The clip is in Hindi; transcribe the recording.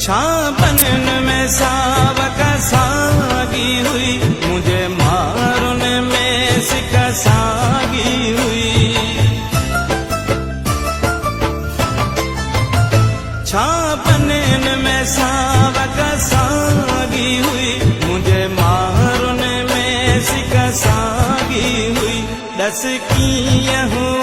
छापन में सावक सागी हुई, मुझे मारुन में सिका सागी हुई। छापन में सावक सागी हुई, मुझे मारुन में सिका सागी हुई। दस की यहूं